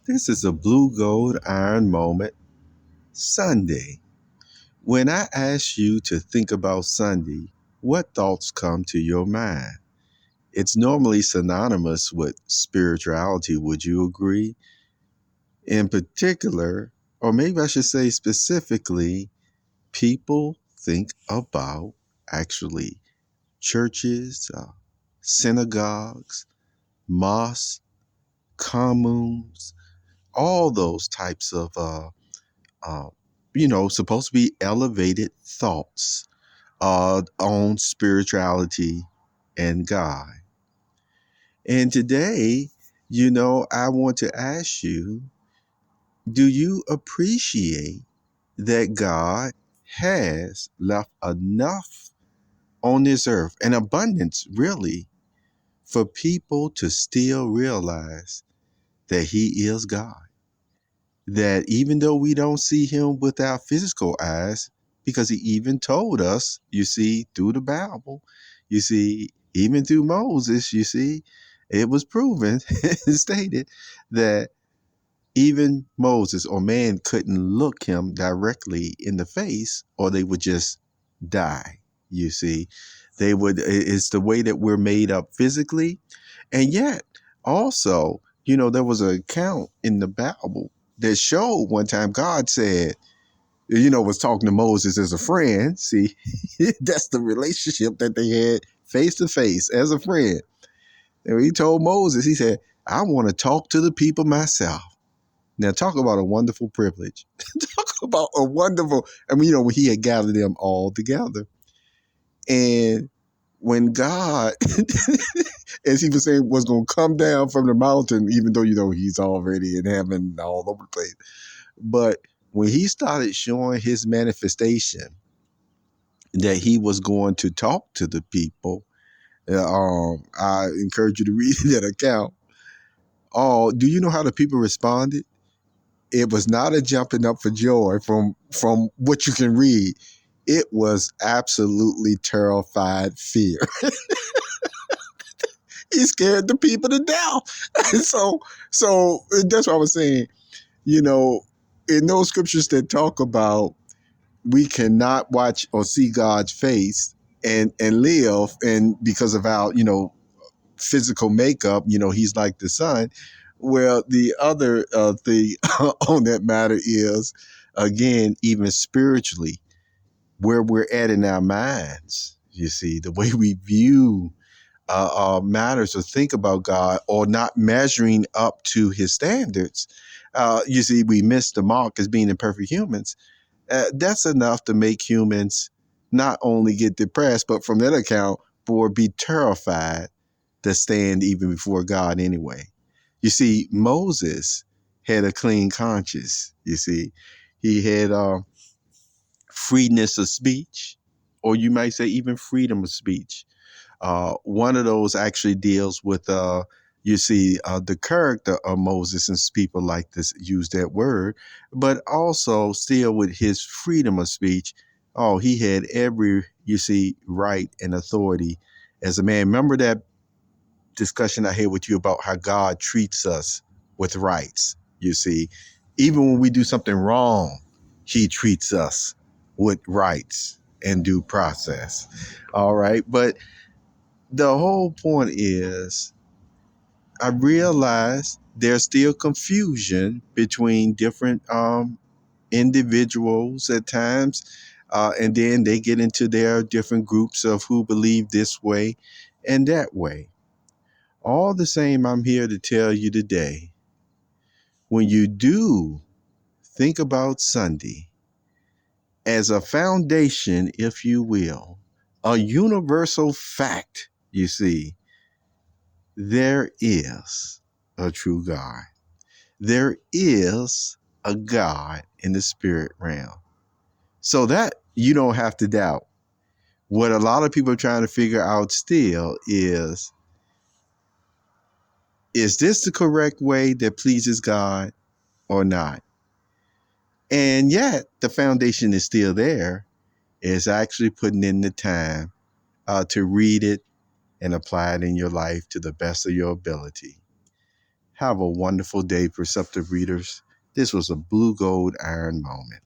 This is a Blue Gold Iron Moment Sunday. When I ask you to think about Sunday, what thoughts come to your mind? It's normally synonymous with spirituality, would you agree? In particular, or maybe I should say specifically, people think about actually churches, synagogues, mosques, communes, all those types of uh, supposed to be elevated thoughts on spirituality and God. And today, I want to ask you, do you appreciate that God has left enough on this earth, an abundance really, for people to still realize that He is God? That even though we don't see him with our physical eyes, because he even told us, you see, through the Bible, you see, even through Moses, you see, it was proven and stated that even Moses or man couldn't look him directly in the face or they would just die. You see, it's the way that we're made up physically. And yet, also, there was an account in the Bible that showed one time God said, was talking to Moses as a friend. See, that's the relationship that they had face to face as a friend. And he told Moses, he said, I want to talk to the people myself. Now, talk about a wonderful privilege. Talk about a wonderful, when he had gathered them all together. And when God, as he was saying, was going to come down from the mountain, even though, he's already in heaven all over the place. But when he started showing his manifestation that he was going to talk to the people, I encourage you to read that account. Oh, do you know how the people responded? It was not a jumping up for joy from what you can read. It was absolutely terrified fear. He scared the people to death. so that's what I was saying. In those scriptures that talk about we cannot watch or see God's face and live, and because of our physical makeup, he's like the sun. Well, the other thing on that matter is, again, even spiritually, where we're at in our minds. You see, the way we view matters or think about God, or not measuring up to his standards. You see, we miss the mark as being imperfect humans. That's enough to make humans not only get depressed, but from that account, or be terrified to stand even before God anyway. You see, Moses had a clean conscience. You see, he had freeness of speech, or you might say even freedom of speech. One of those actually deals with, the character of Moses, and people like this use that word, but also still with his freedom of speech. Oh, he had every, right and authority as a man. Remember that discussion I had with you about how God treats us with rights. You see, even when we do something wrong, he treats us with rights and due process. All right. But the whole point is, I realize there's still confusion between different individuals at times. And then they get into their different groups of who believe this way and that way. All the same, I'm here to tell you today, when you do think about Sunday as a foundation, if you will, a universal fact, you see, there is a true God. There is a God in the spirit realm. So that you don't have to doubt. What a lot of people are trying to figure out still is this the correct way that pleases God or not? And yet the foundation is still there. It's actually putting in the time to read it and apply it in your life to the best of your ability. Have a wonderful day, Perceptive Readers. This was a Blue Gold Iron Moment.